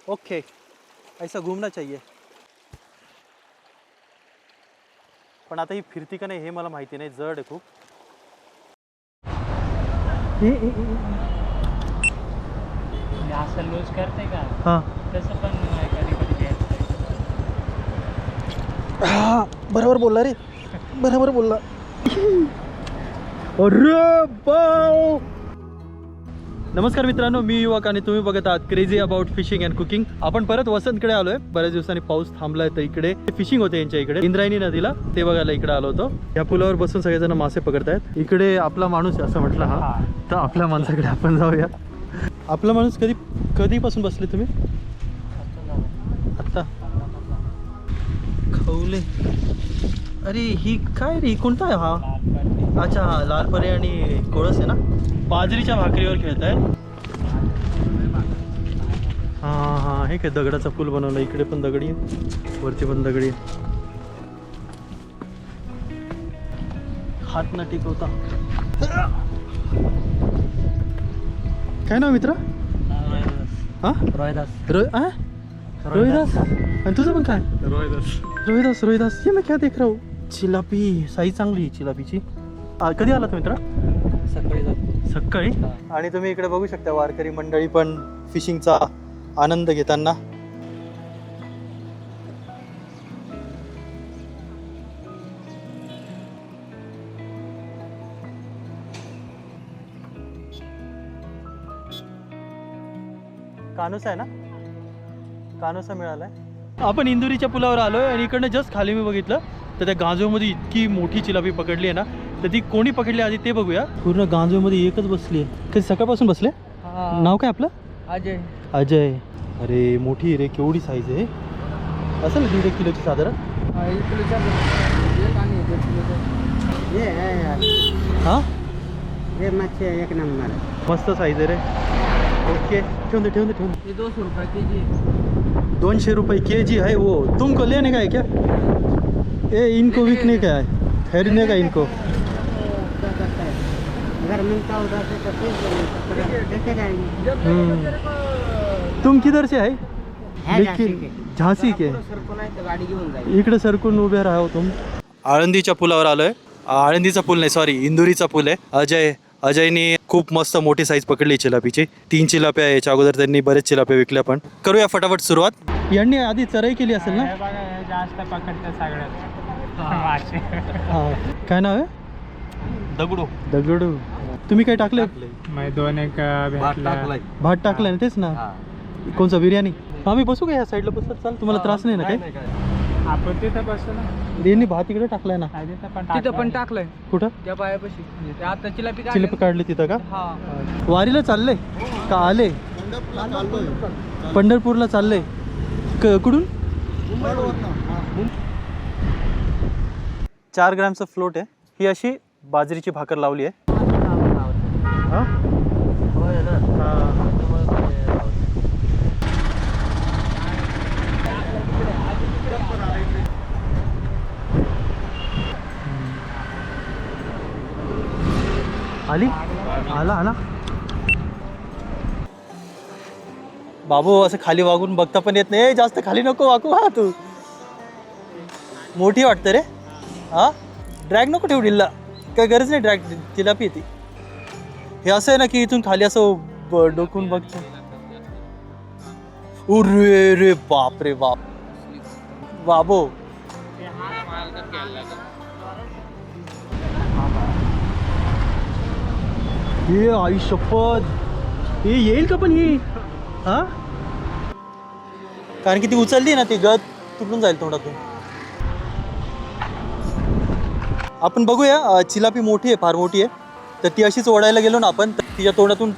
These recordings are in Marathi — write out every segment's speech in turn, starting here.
ओके, ऐसा घूमना चाहिए. पण आता ही फिरती का नाही हे मला माहिती नाही, जड आहे खूप. असं लूज करते का हां तसं पण कधी कधी हां, बरोबर बोलला रे, बरोबर बोलला. अरे बाव. नमस्कार मित्रांनो, मी युवक आणि तुम्ही बघत आहात crazy about fishing and cooking. आपण परत वसंतकडे आलोय. बऱ्याच दिवसांनी पाऊस थांबलाय तर इकडे फिशिंग होते यांच्या इकडे इंद्रायणी नदीला, ते बघायला इकडे आलो होतो. या पुलावर बसून सगळेजण मासे पकडतायत. इकडे आपला माणूस आहे असं म्हटलं. हा तर आपल्या माणसाकडे आपण जाऊया. आपला माणूस कधीपासून बसले तुम्ही? आता खवले. अरे ही काय रे, कोणता आहे हा? अच्छा हा लाल परे आणि कोळस आहे ना. बाजरीच्या भाकरीवर खेळतायत. हां हां, हे काय दगडाचा पूल बनवला. इकडे पण दगडी आहे, वरती पण दगडी आहे. हात न टिकवता. काय नाव मित्र? हा रोहिदास. आणि तुझं पण काय? रोहिदास. ये मैं क्या देख रहा हूँ. चिलापी साईज चांगली आहे चिलापीची. कधी आला तुम्ही मित्र? सकाळी. आणि तुम्ही इकडे बघू शकता वारकरी मंडळी पण फिशिंगचा आनंद घेताना. कानोसा आहे ना, कानोसा मिळालाय. आपण इंदुरीच्या पुलावर आलोय आणि इकडनं जस्ट खाली मी बघितलं तर त्या गांजोमध्ये इतकी मोठी चिलापी पकडली आहे ना, तर ती कोणी पकडली आधी ते बघूया. पूर्ण गांजोमध्ये एकच बसली आहे. कधी सकाळपासून बसले? नाव काय आपलं? अजय. अरे मोठी रे, केवढी साईज आहे. असेल 1.5 किलोची साधारण. हां हे मच्छी एक नंबर. मस्त साईज आहे रे. ओके, ठेवून दे. 200 रुपये केजी. 200 रुपये केजी है वो. तुमको लेने का है क्या? ये इनको बिकने का है, खरीदने का इनको. घर मिलता होगा तो देखे जाएंगे. तुम किधर से है? है लेकिन झांसी के. गाडी घेऊन जाईल. इकडे सरकून उभे राहा तुम. आळंदीच्या पुलावर आलोय. आळंदीचा पूल नाही, सॉरी इंदुरीचा पूल आहे. अजयनी खूप मस्त मोठी साईज पकडली चिलापीची. 3 चिलाप्या. याच्या अगोदर त्यांनी बरेच चिलाप्या विकल्या. पण करूया फटाफट सुरुवात. यांनी आधी चराई केली असेल ना? जास्त पकडतं सगळ्यात मासे. काय नाव आहे? दगडू. तुम्ही काय टाकले? दोन एक भात टाकलाय ना, तेच ना. कोणचा बिर्याणी? आम्ही बसू का या साईडला? बसत चाल, तुम्हाला त्रास नाही ना काय? आपण तिथं बसतो ना. यांनी भात इकडे टाकलाय ना. तिथं पण टाकलंय. कुठं? त्या पायापाशी. आता चिलिपी काढली तिथं का? हा. वारीला चाललंय का आले? पंढरपूरला चाललंय. कुठून? 4 ग्रॅमचं फ्लोट आहे. ही अशी बाजरीची भाकर लावली आहे. आला बाबू. असं खाली वागून बघता पण येत नाही. जास्त खाली नको वागू. हा तू मोठी वाटतं रे. हा ड्रॅग नको ठेवू डिल्ला, काय गरज नाही. ड्रॅग चिलापी येते. हे असं आहे ना की इथून खाली असं डोकून बघतो. रे बाप रे बाप. बाबू हे आई शपथ. हे येईल का पण ही? हा, कारण की ती उचलली ना, ती गत तुटून जाईल तोंडातून. आपण बघूया. चिलापी मोठी आहे, फार मोठी आहे. तर ती अशीच ओढायला गेलो ना आपण, तर तिच्या तोंडातून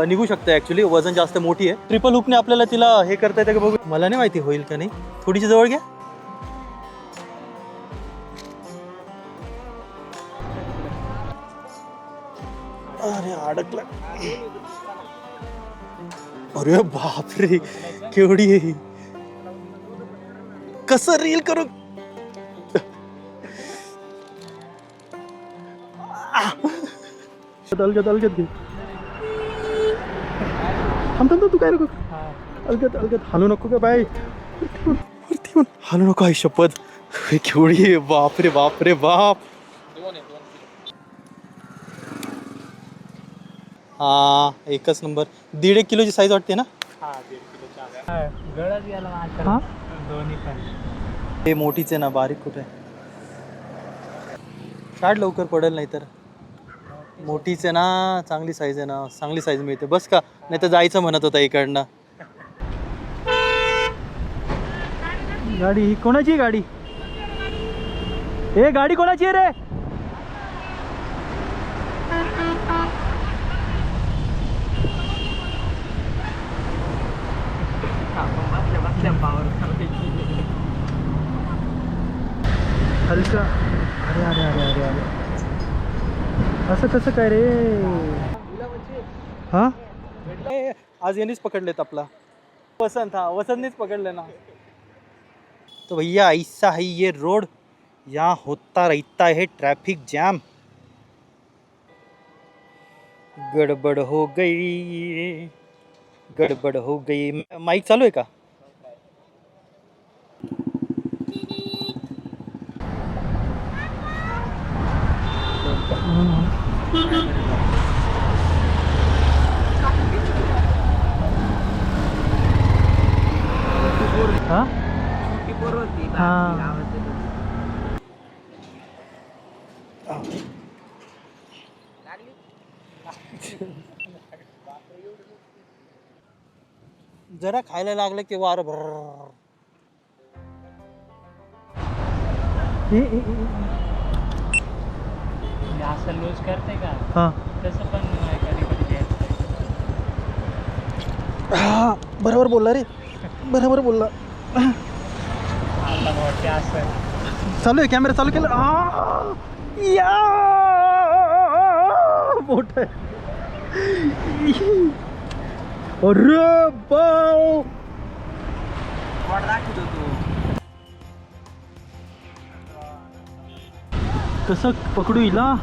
निघू शकते. ॲक्च्युली वजन जास्त मोठी आहे. ट्रिपल हुकने आपल्याला तिला हे करता येतं का बघू. मला नाही माहिती होईल का नाही. थोडीशी जवळ घ्या. अरे अडकला. अरे बापरे, केवढी आहे. कसं रील करू. अलगत घे. थांब तू काय नको. अलगत अलगत हालू नको का बाई, वरती येऊन हालू नको. आई शपथ, हे केवढी आहे, बाप रे बाप रे बाप. हा एकच नंबर. 1.5 किलोची साईज वाटते ना. गळच गेला हा दोन्ही पण. हे मोठीच आहे ना, बारीक कुठे. काढ लवकर, पडेल नाही तर. मोठीच आहे ना, चांगली साईज आहे ना, चांगली साईज मिळते. बस का, नाही तर जायचं म्हणत होता इकडनं. गाडी ही कोणाची आहे गाडी? ए गाडी कोणाची आहे रे? हलका. अरे अरे अरे अरे अरे, असं कसं काय रे? हा आज यांनीच पकडलेत आपला वसंत. हा वसंतनीच पकडले ना. तो भैया ऐसा है ये रोड, यहाँ होता रहता है ट्रैफिक जैम. गड़बड़ हो गई, गड़बड़ हो गई. माइक चालू आहे का? हा छोटी पोर होती हा. जरा खायला लागलं की वार भर. असं लूज करते का? हा तसं पण कधी कधी घ्यायचं. बरोबर बोलला रे, बरोबर बोलला. आता मोठे असं चालू आहे, कॅमेरा चालू केला. या मोठ. अरे बाव, वाट दाखवत होतो. कसं पकडू हिला?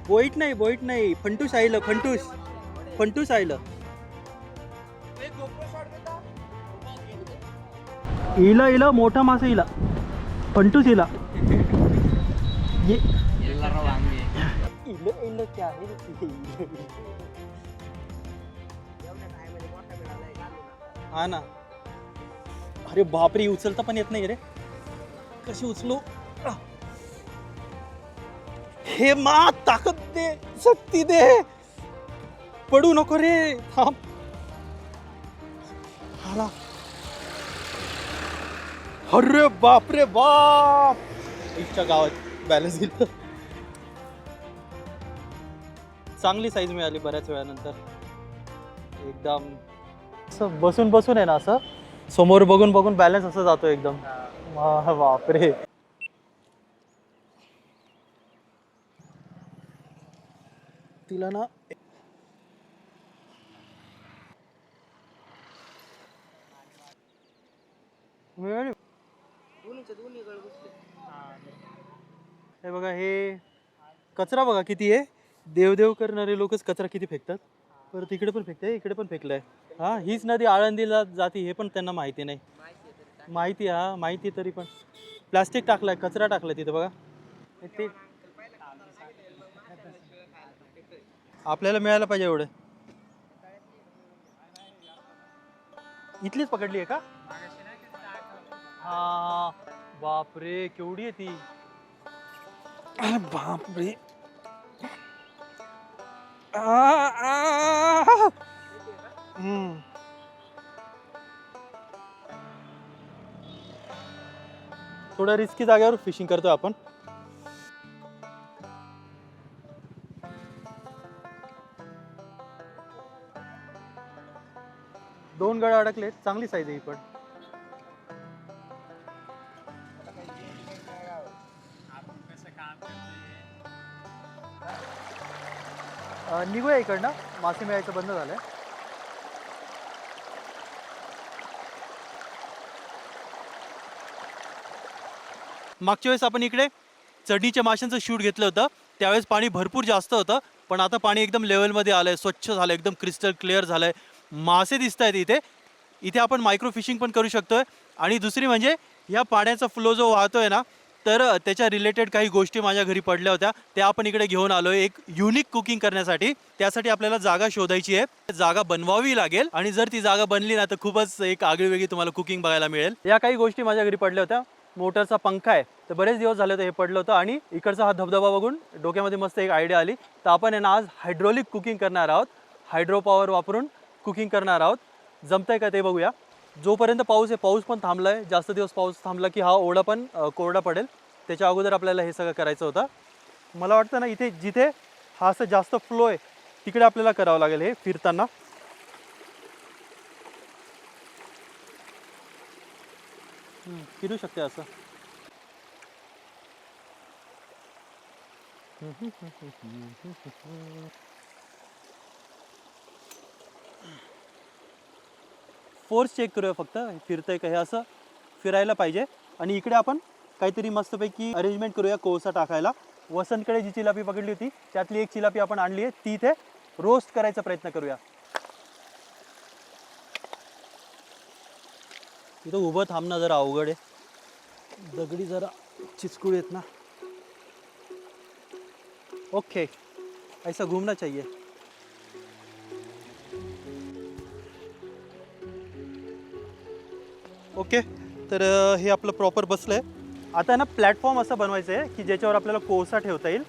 बोईट नाही, बोईट नाही, फंटूस आईलं, फंटूस फंटूस आईलं. इला इला मोठा मासा इला, फंटूस इला. ये इलं इलं क्या आहे रे? हा ना. अरे बापरे, उचलता पण येत नाही रे. कशी उचलू? हे मा, ताकद दे, शक्ती दे, पडू नको रे. थांब. हाला. अरे बाप रे बाप, इच्छा गावात बॅलन्स घेतलं. चांगली साईज मिळाली बऱ्याच वेळानंतर. एकदम असं बसून बसून आहे ना, असं समोर बघून बघून बॅलन्स असं जातो एकदम. बापरे. तिला ना हे बघा, हे कचरा बघा किती आहे. देवदेव करणारे लोकच कचरा किती फेकतात. परत इकडे पण फेकताय, इकडे पण फेकलाय. हा, हीच नदी आळंदीला जाती हे पण त्यांना माहिती नाही. माहिती, हा माहिती, तरी पण प्लास्टिक टाकलाय, कचरा टाकलाय तिथं बघा. ते आपल्याला मिळायला पाहिजे एवढं. इथलीच पकडली आहे का? हा बापरे, केवढी आहे ती. बापरे. थोडं रिस्की जागेवर फिशिंग करतोय आपण. दोन गळ अडकलेत, चांगली साईज आहे ही पण. निघूया इकडनं, मासे मिळायचं बंद झालंय. मागच्या वेळेस आपण इकडे चढणीच्या माशांचं शूट घेतलं होतं, त्यावेळेस पाणी भरपूर जास्त होतं, पण आता पाणी एकदम लेवलमध्ये आलं आहे, स्वच्छ झालं, एकदम क्रिस्टल क्लिअर झालं आहे, मासे दिसत आहेत इथे. इथे आपण मायक्रो फिशिंग पण करू शकतोय. आणि दुसरी म्हणजे या पाण्याचा फ्लो जो वाहतोय ना, तर त्याच्या रिलेटेड काही गोष्टी माझ्या घरी पडल्या होत्या, त्या आपण इकडे घेऊन आलोय एक युनिक कुकिंग करण्यासाठी. त्यासाठी आपल्याला जागा शोधायची आहे, जागा बनवावी लागेल, आणि जर ती जागा बनली ना तर खूपच एक आगळीवेगळी तुम्हाला कुकिंग बघायला मिळेल. या काही गोष्टी माझ्या घरी पडल्या होत्या. मोटरचा पंखा आहे, तर बरेच दिवस झाले होते हे पडलं होतं, आणि इकडचा हा धबधबा बघून डोक्यामध्ये मस्त एक आयडिया आली. तर आपण आहे ना आज हायड्रोलिक कुकिंग करणार आहोत, हायड्रो पॉवर वापरून कुकिंग करणार आहोत. जमतंय का ते बघूया. जोपर्यंत पाऊस आहे, पाऊस पण थांबला आहे, जास्त दिवस पाऊस थांबला की हा ओढा पण कोरडा पडेल. त्याच्या अगोदर आपल्याला हे सगळं करायचं होतं. मला वाटतं ना इथे जिथे हा असं जास्त फ्लो आहे तिकडे आपल्याला करावं लागेल हे फिरताना. फिरू शकते असं. फोर्स चेक करूया फक्त, फिरतंय का हे, असं फिरायला पाहिजे. आणि इकडे आपण काहीतरी मस्तपैकी अरेंजमेंट करूया कोळसा टाकायला. वसंतकडे जी चिलापी पकडली होती त्यातली एक चिलापी आपण आणली आहे, ती इथे रोस्ट करायचा प्रयत्न करूया. इथं उभं थांबणं जरा अवघड आहे, दगडी जरा चिचकुळ येत ना. ओके, ऐसा घूमना चाहिए. ओके, तर हे आपलं प्रॉपर बसलं आहे. आता ना प्लॅटफॉर्म असं बनवायचं आहे की ज्याच्यावर आपल्याला कोळसा ठेवता येईल.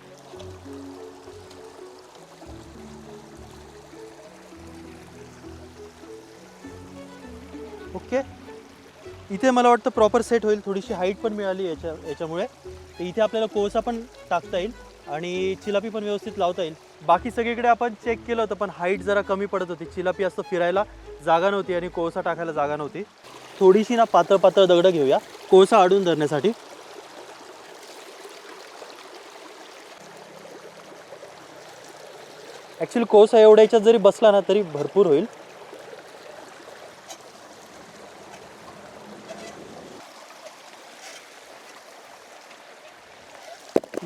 ओके, इथे मला वाटतं प्रॉपर सेट होईल, थोडीशी हाईट पण मिळाली याच्यामुळे. तर इथे आपल्याला कोळसा पण टाकता येईल आणि चिलापी पण व्यवस्थित लावता येईल. बाकी सगळीकडे आपण चेक केलं होतं, पण हाईट जरा कमी पडत होती, चिलापी असं फिरायला जागा नव्हती आणि कोळसा टाकायला जागा नव्हती. थोडीशी ना पातळ पातळ दगडं घेऊया कोळसा अडून धरण्यासाठी. ॲक्च्युली कोळसा एवढ्या याच्यात जरी बसला ना तरी भरपूर होईल.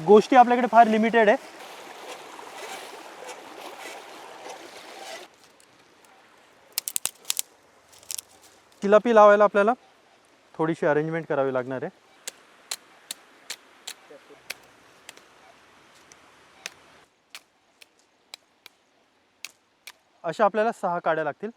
गोष्टी आपल्याकडे फार लिमिटेड आहे. चिलापी लावायला आपल्याला थोडीशी अरेंजमेंट करावी लागणार आहे. अशा आपल्याला 6 काड्या लागतील.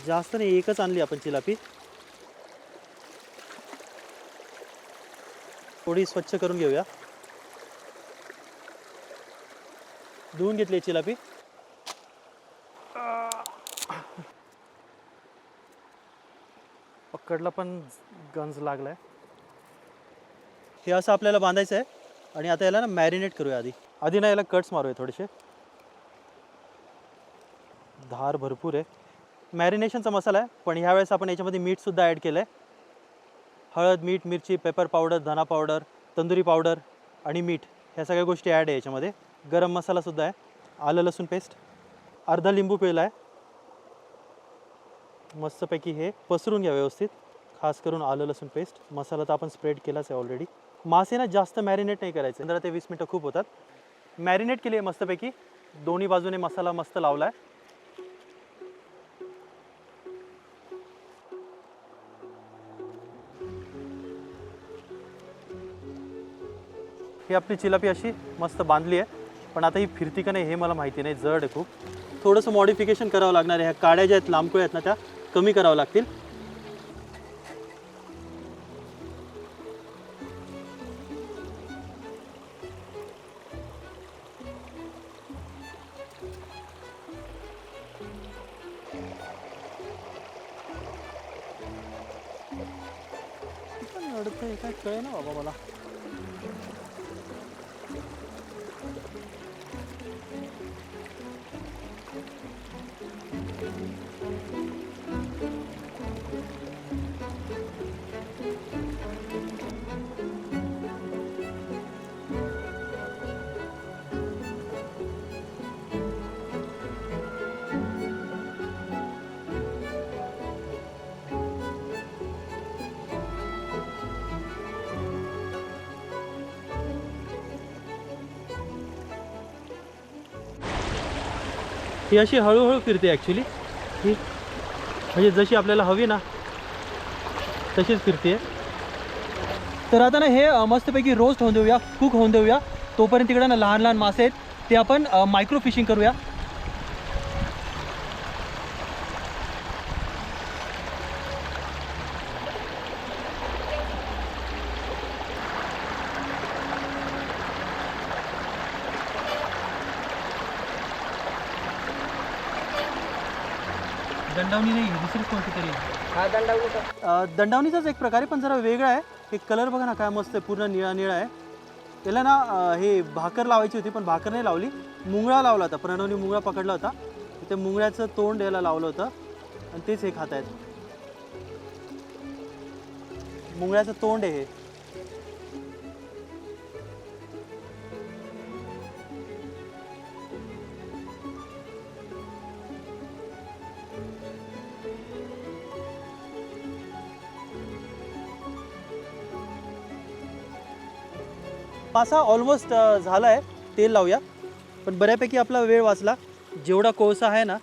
जास्त नाही, एकच आणली आपण चिलापी. थोडी स्वच्छ करून घेऊया. धुवून घेतली चिलापी. पकडला पण गंज लागलाय. हे असं आपल्याला बांधायचं आहे आणि आता याला ना मॅरिनेट करूया. आधी ना याला कट्स मारूया थोडेसे. धार भरपूर आहे. मॅरिनेशनचा मसाला आहे, पण ह्यावेळेस आपण याच्यामध्ये मीठसुद्धा ॲड केलं आहे. हळद, मीठ, मिरची, पेपर पावडर, धना पावडर, तंदुरी पावडर आणि मीठ, ह्या सगळ्या गोष्टी ॲड आहे याच्यामध्ये. गरम मसालासुद्धा आहे. आलं लसूण पेस्ट, अर्धा लिंबू पिळला आहे. मस्तपैकी हे पसरून घ्या व्यवस्थित, खास करून आलं लसूण पेस्ट. मसाला तर आपण स्प्रेड केलाच आहे ऑलरेडी. मासे ना जास्त मॅरिनेट नाही करायचे, 15 ते 20 मिनटं खूप होतात. मॅरिनेट केली आहे मस्तपैकी, दोन्ही बाजूने मसाला मस्त लावला आहे. ही आपली चिलापी अशी मस्त बांधली आहे, पण आता ही फिरती का नाही हे मला माहिती नाही, जड आहे खूप. थोडंसं मॉडिफिकेशन करावं लागणार आहे. ह्या काड्या ज्या आहेत लांबकुळ्या आहेत ना, त्या कमी करावं लागतील. अडतं काय कळे ना बाबा मला. ही अशी हळूहळू फिरते ॲक्च्युली ही, म्हणजे जशी आपल्याला हवी ना तशीच फिरते. तर आता ना हे मस्तपैकी रोस्ट होऊन देऊया, कुक होऊन देऊया. तोपर्यंत तिकडे ना लहान लहान मासे आहेत ते आपण मायक्रो फिशिंग करूया. दंडावणी नाही दुसरीच कोणती तरी हा दंडावली दंडावणीचाच एक प्रकारे पण जरा वेगळा आहे. हे कलर बघा ना काय मस्त आहे, पूर्ण निळा निळा आहे. त्याला ना हे भाकर लावायची होती पण भाकर नाही लावली, मुंगळा लावला होता. प्रणवनी मुंगळा पकडला होता, ते मुंगळ्याचं तोंड याला लावलं होतं आणि तेच हे खात आहेत. मुंगळ्याचं तोंड आहे हे. मासा ऑलमोस्ट झाला आहे. तेल लावूया, पण बऱ्यापैकी आपला वेळ वाचला. जेवढा कोळसा आहे ना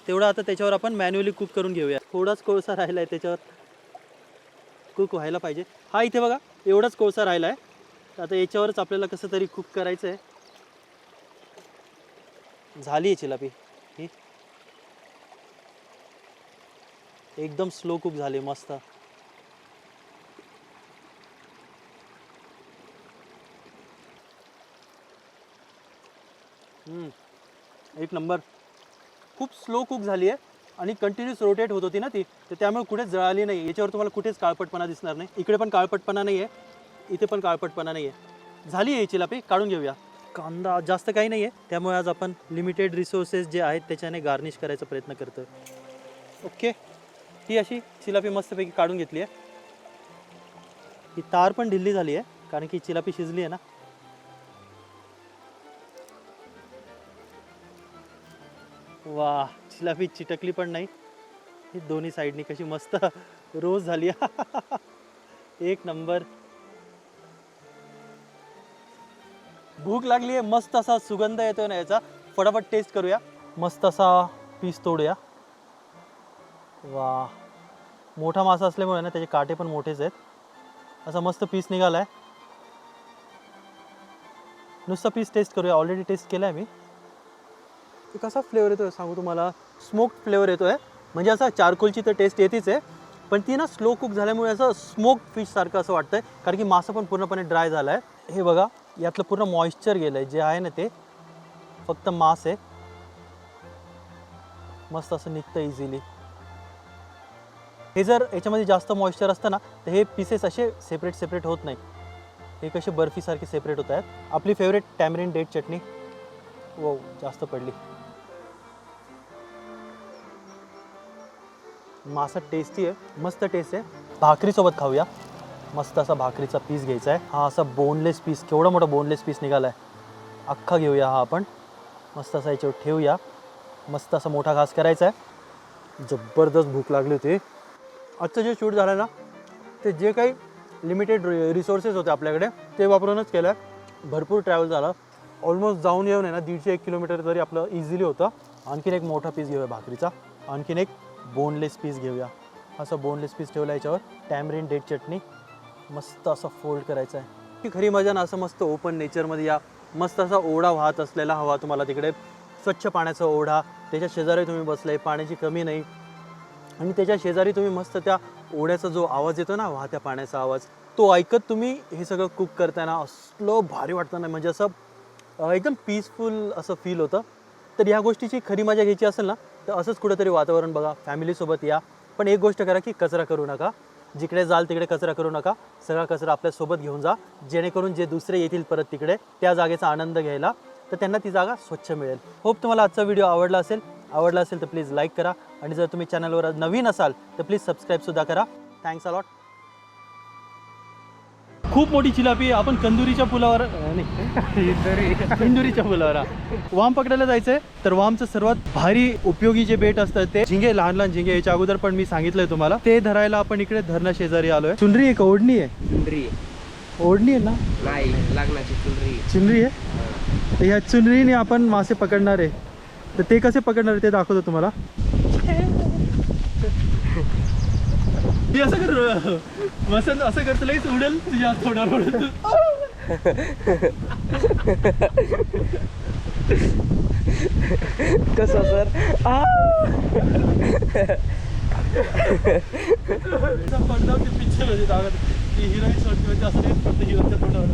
तेवढा आता त्याच्यावर आपण मॅन्युअली कुक करून घेऊया. थोडाच कोळसा राहिला आहे, त्याच्यावर कुक व्हायला पाहिजे. हा इथे बघा एवढाच कोळसा राहिला आहे. आता याच्यावरच आपल्याला कसं तरी कुक करायचं आहे. झाली आहे चिलापी ही, एकदम स्लो कुक झाली मस्त. एक नंबर. खूप स्लो कुक झाली आहे आणि कंटिन्यूस रोटेट होत होती ना ती, तर त्यामुळे कुठेच जळाली नाही. याच्यावर तुम्हाला कुठेच काळपटपणा दिसणार नाही. इकडे पण काळपटपणा नाही आहे, इथे पण काळपटपणा नाही आहे. झाली आहे चिलापी, काढून घेऊया. कांदा जास्त काही नाही आहे, त्यामुळे आज आपण लिमिटेड रिसोर्सेस जे आहेत त्याच्याने गार्निश करायचा प्रयत्न करतो. ओके, ही अशी चिलापी मस्तपैकी काढून घेतली आहे. ही तार पण ढिल्ली झाली आहे कारण की चिलापी शिजली आहे ना. वा, चिलापी चिटकली पण नाही. ही दोन्ही साईडनी कशी मस्त रोज झाली. एक नंबर. भूक लागली आहे, मस्त असा सुगंध येतोय ना याचा. फटाफट टेस्ट करूया. मस्त असा पीस तोडूया. वा, मोठा मासा असल्यामुळे ना त्याचे काटे पण मोठेच आहेत. असा मस्त पीस निघाला आहे. नुसता पीस टेस्ट करूया. ऑलरेडी टेस्ट केला आहे मी. कसा फ्लेवर येतोय सांगू तुम्हाला, स्मोक्ड फ्लेवर येतोय. म्हणजे असा चारकोलची तर टेस्ट येतेच आहे, पण ती ना स्लो कुक झाल्यामुळे असं स्मोक्ड फिश सारखं असं वाटतंय, कारण की मासा पण पूर्णपणे ड्राय झाला आहे. हे बघा, यातलं पूर्ण मॉइश्चर गेलं आहे, जे आहे ना ते फक्त मास आहे. मस्त असं निघतं इझिली. हे जर याच्यामध्ये जास्त मॉइश्चर असतं ना तर हे पीसेस असे सेपरेट होत नाही. हे कसे बर्फीसारखे सेपरेट होत आहेत. आपली फेवरेट टॅमरिन डेट चटणी. वो जास्त पडली. मासा टेस्टी आहे, मस्त टेस्ट आहे. भाकरीसोबत खाऊया. मस्त असा भाकरीचा पीस घ्यायचा आहे. हा असा बोनलेस पीस, केवढा मोठा बोनलेस पीस निघाला आहे. अख्खा घेऊया हा आपण. मस्त असा याच्यावर ठेवूया. मस्त असा मोठा घास करायचा आहे. जबरदस्त भूक लागली होती. आजचं जे शूट झालं ना ते जे काही लिमिटेड रिसोर्सेस होते आपल्याकडे ते वापरूनच केलं आहे. भरपूर ट्रॅव्हल झालं. ऑलमोस्ट जाऊन येऊन आहे ना 150-1 किलोमीटर तरी आपलं इझिली होतं. आणखीन एक मोठा पीस घेऊया भाकरीचा. आणखीन एक बोनलेस पीस घेऊया. असं बोनलेस पीस ठेवला याच्यावर. टॅमरिन डेट चटणी. मस्त असं फोल्ड करायचं आहे. की खरी मजा ना असं मस्त ओपन नेचरमध्ये या. मस्त असा ओढा वाहत असलेला हवा तुम्हाला तिकडे. स्वच्छ पाण्याचा ओढा, त्याच्या शेजारी तुम्ही बसले, पाण्याची कमी नाही. आणि त्याच्या शेजारी तुम्ही मस्त त्या ओढ्याचा जो आवाज येतो ना, वाहत्या पाण्याचा आवाज, तो ऐकत तुम्ही हे सगळं कुक करताना असलं भारी वाटतं ना. म्हणजे असं एकदम पीसफुल असं फील होतं. तर ह्या गोष्टीची खरी मजा घ्यायची असेल ना तर असंच कुठंतरी वातावरण बघा. फॅमिलीसोबत या, पण एक गोष्ट करा की कचरा करू नका. जिकडे जाल तिकडे कचरा करू नका. सगळा कचरा आपल्यासोबत घेऊन जा, जेणेकरून जे दुसरे येतील परत तिकडे त्या जागेचा आनंद घ्यायला तर त्यांना ती जागा स्वच्छ मिळेल. होप तुम्हाला आजचा व्हिडिओ आवडला असेल तर प्लीज लाईक करा. आणि जर तुम्ही चॅनलवर नवीन असाल तर प्लीज सबस्क्राईबसुद्धा करा. Thanks a lot. खूप मोठी चिलापी. आपण कंदुरीच्या पुलावर इंदुरीच्या पुलावर वाम पकडायला जायचंय. तर वामचं सर्वात भारी उपयोगी जे बेट असतं ते झिंगे, लहान लहान झिंगे. याच्या अगोदर पण मी सांगितलंय तुम्हाला. ते धरायला आपण इकडे धरणा शेजारी आलोय. चुनरी आहे का ओढणी आहे? चुनरी ओढणी आहे ना? नाही, लागण्याची चुनरी. चुनरी आहे. तर ह्या चुनरीने आपण मासे पकडणार आहे. तर ते कसे पकडणार आहे ते दाखवतो तुम्हाला. ती असं कर वसंत, असं करतो लगेच उडेल तुझ्या हात थोड्यावर उडेल. कसं सर? पडदा ते पिक्चर होते दाखवत ती हिरोईन सोडते म्हणजे असं नाही फक्त हिरोच्या तोंडावर.